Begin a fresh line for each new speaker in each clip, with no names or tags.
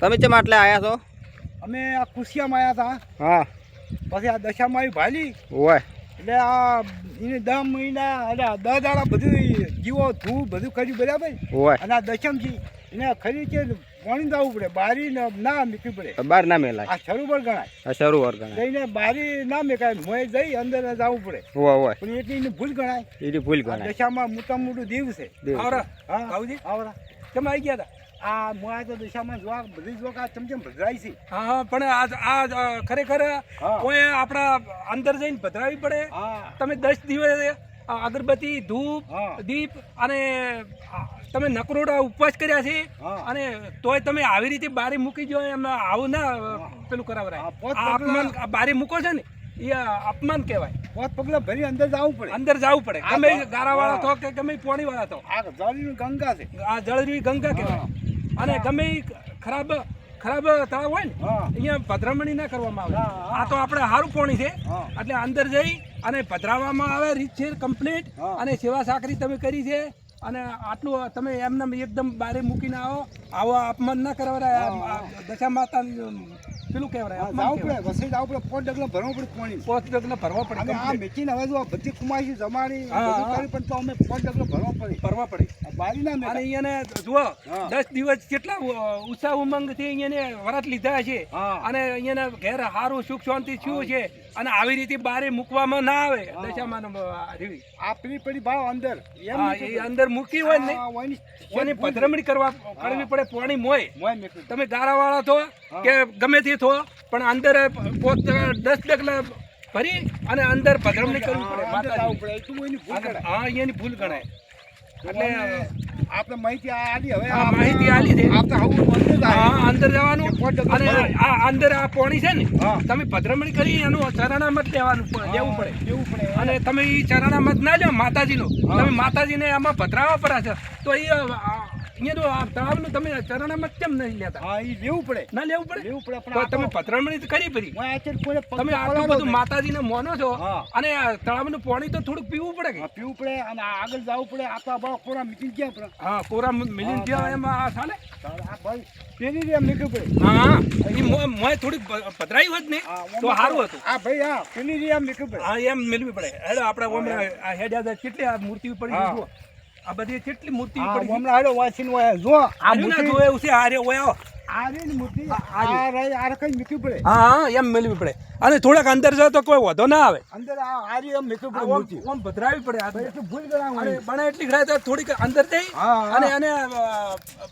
તમે ચમ આટલે આયા છો?
અમે આ કુશિયામાં આવ્યા હતા.
હા.
પછી આ દશામાં આવી ભાલી
ઓય
એટલે આ એને 10 મહિના એટલે 10 દાડા બધું જીવો ધૂ બધું કર્યું બરાબર.
ઓય
અને આ દશમથી એને ખરી છે પાણી જવું પડે, બારી ના મૂકવી પડે.
બાર ના મેલાય,
આ સરોવર ગણાય.
આ સરોવર ગણાય.
જઈને બારી ના મેકાય, મોય જઈ અંદર જવું પડે.
ઓય ઓય
પણ એટલી એની ભૂલ ગણાય.
એની ભૂલ ગણાય.
દશામાં મોટા મોટું દેવ છે.
આવરા
હા
બાબુજી
આવરા
તમે આવી ગયા હતા?
આ મોયા તો દશામાં જોવા બધી જોક આ ચમચમ ભદ્રાય છે.
હા હા પણ આ ખરેખર કોઈ આપણા અંદર જઈને ભદ્રાવી પડે.
હા
તમે 10 દિવસ અગરબત્તી ધૂપ
હા.
દીપ અને તમે નકરોડા ઉપવાસ કર્યા છે
હા.
અને તોય તમે આવી રીતે બારી મૂકી જો એમ આવું ના પેલું કરાવરાય.
હા, પોત
આ અપમાન આ બારી મૂકો છે ને એ અપમાન કહેવાય.
પોત પગલા ભરી અંદર જવું પડે.
અંદર જવું પડે,
આ
ગમે
તો-
ગારાવાળા
હા.
થો કે ગમે પોણીવાળા થો.
આ જળની ગંગા છે.
આ જળરી ગંગા કહેવાય. અને ગમે ઈ ખરાબ તળાવ હોય ને
હા.
અહીંયા પધરામણી ના કરવામાં આવે.
હા, હા.
આ તો આપણે સારું પોણી છે
હા.
એટલે અંદર જઈ અને પધરાવવામાં આવે રીત છે કમ્પ્લીટ.
હા.
અને સેવા સાકરી તમે કરી છે અને આટલું તમે એમને એકદમ બારે મૂકીને આવો અપમાન ના કરવાય.
હા.
દશા માતા પેલું કહેવાય અપમાન
જવું
કહેવાય.
પડે, વસઈ જવું પડે, પોત ડગલા ભરવું પડે પાણી.
પોત ડગલા ભરવા પડે
અને આ
complete.
મેચીને હવે જો બધી કુમારી જમાડી
હા,
બધું
હા.
કરી પણ તો અમે પોત ડગલો ભરવા પડે.
ભરવા પડે.
આ બારી ના
અને
મેકાય.
અહીંયાને જુઓ
હા.
10 દિવસ કેટલા ઉત્સાહ ઉમંગથી અહીંયાને વરત લીધા છે.
હા.
અને અહીંયાના ઘેર સારું સુખ શાંતિ થયું છે અને આવી રીતે બારે મૂકવામાં ના આવે.
હા.
દશામાં રેવી
આ પીડી પડી ભાવ અંદર એમ
હા
મેકવું
એ
પડે.
અંદર મૂકી હોય ને
આ વહીની
એની
ભૂલ
પધરામણી કરવી પડે. પોણી મોય
મોય મેકવું પડે.
તમે ગારાવાળા થો કે ગમે તે થો પણ અંદર 10 ડગલા ભરી અને અંદર પધરામણી કરવી પડે
હા, અંદર જવું
માતાજી.
પડે. એટલું એની ભૂલ ગણાય.
હા અહીંયાની ભૂલ ગણાય.
એટલે આપણે માહિતી આલી હવે
આ માહિતી આલી છે.
આપણે આવું અંદર જાય.
હા અંદર જવાનું
પોત ડગલો
અને
ભરો.
આ અંદર આ પોણી છે ને
હા.
તમે પધરામણી કરી એનું ચરણામત લેવું પડે.
લેવું પડે.
અને તમે એ ચરણામત ના લો માતાજીનું,
હા.
તમે માતાજીને આમાં પધરાવવા પડે છે તો એ અહીંયાનું આ તળાવનું તમે ચરણામત કેમ નહીં લેતા?
હા ઈ લેવું પડે.
ના લેવું પડે?
લેવું પડે પણ
તો
આ તો
તમે પધરામણી તો કરી પડી.
મોય આચર કોઈને પગ
તમે આટલું
પકડાડો
બધું
નહીં.
માતાજીને માનો છો
હા.
અને આ તળાવનું પાણી તો થોડુંક પીવું પડે કે?
હા, પીવું પડે અને આગળ જવું પડે. આ તો આ કોરા મીટી ગયા આપણે.
હા કોરા મિલિન
હા,
જેવા
ભાઈ.
એમાં આ ચાલે.
આ ભાઈ પેલી રે મીઠું પડે.
હા એ મોય થોડીક પધરાઈ હોત ને
હા,
તો
ઓમાં
સારું હતું.
આ ભાઈ હા પેલી રે મીઠું પડે.
હા એમ મેળવી પડે. હેડો આપણે હમણાં આ હેડ્યા કેટલી આ મૂર્તિ પડી
હા.
છે જુઓ. આ બધી કેટલી મૂર્તિ
હા,
પડી છે.
હમણાં હાલો વાંચીને વાયા. જો આ
આર્યું ના
મૂર્તિ
જોવે એવું છે. હારે ઓય આવો.
આ રે ને મૂર્તિ
આ રે.
આ રે આ કઈ મીઠું પડે.
હા હા એમ મેળવી પડે. અને થોડાક અંદર જાવ તો કોઈ વધો ના આવે.
અંદર આ રે એમ મીઠું પડે
ઓમ
મૂર્તિ.
ઓમ ભદ્રાવી પડે. આ
ભાઈ એટલું ભૂલ કરાવું
અને બને એટલી ઘડાય તો થોડીક અંદર જઈ
હા, હા.
અને એને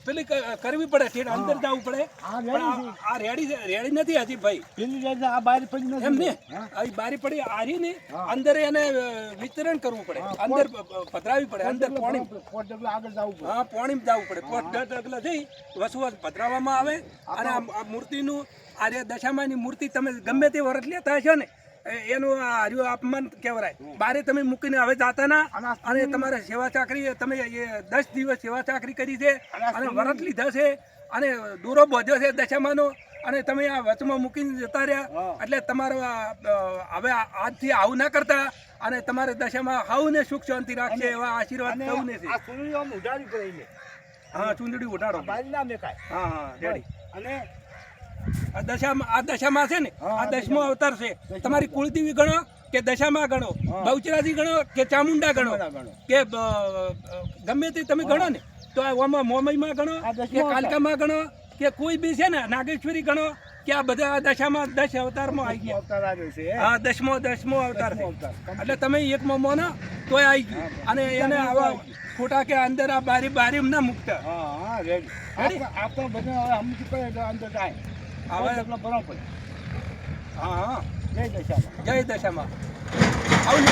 પેલી કરવી પડે. ઠેઠ અંદર જવું પડે.
આ
પણ
રેડી છે.
આ રેડી નથી હજી ભાઈ.
પેલી રે આ બારી પડી નથી.
એમ ને
હા.
આ બારી પડી આરી ને
હા.
અંદર એને વિતરણ કરવું પડે.
હા,
અંદર પધરાવી પડે. અંદર પાણી
પોટ ડગલા આગળ જવું પડે.
હા પાણી જવું પડે. પોત ડગલા જઈ વસવાટ પધરાવવામાં આવે. અને આ મૂર્તિનું આ જે દશામાની મૂર્તિ તમે ગમે તે વરત લેતા હશો ને એનું આ હર્યું અપમાન કહેવાય. બારે તમે મૂકીને હવે જાતા ના. અને તમારે સેવા ચાકરી તમે 10 દિવસ સેવા ચાકરી કરી છે અને વરત લીધા છે અને દૂરો બોધ્યો છે દશામાનો અને તમે આ વચમાં મૂકીને જતા રહ્યા.
હા.
એટલે તમારો હવે આજથી આવું ના કરતા અને તમારે દશામાં હાઉને સુખ શાંતિ રાખશે એવા આશીર્વાદ
અને
સૌને છે.
આ સુરડી આમ ઉડાડી પડે એને.
હા ચૂંદડી ઉડાડો.
બારી ના મેકાય.
હા હા રેડી.
અને
આ દશામાં છે ને
હા,
આ 10મો અવતાર છે. તમારી કુળદેવી ગણો કે દશામાં ગણો,
હા.
બહુચરાજી ગણો કે ચામુંડા ગણો
ચામુંડા ગણો.
કે ગમે તે તમે ગણો ને તો આ ઓમાં મોમઈમાં ગણો
આ 10મો
કે કાલકામાં ગણો કે કોઈ બી છે ને નાગેશ્વરી ગણો કે આ બધા આ દશામાં 10 અવતારમાં આવી ગયા.
અવતાર આવ્યો છે.
હા 10મો અવતાર છે.
10મો અવતાર.
એટલે તમે એકમાં મોનો તોય આવી ગયું. અને એને આવા ખોટા કે અંદર આ બારી ના મૂકતા.
હા હા રેડી.
રેડી?
આપણે બધા હવે સમજી પડે એટલે અંદર જાય.
હવે
હવે ડગલા ભરવા પડે.
હા હા
જય દશામાં.
જય દશામાં આવું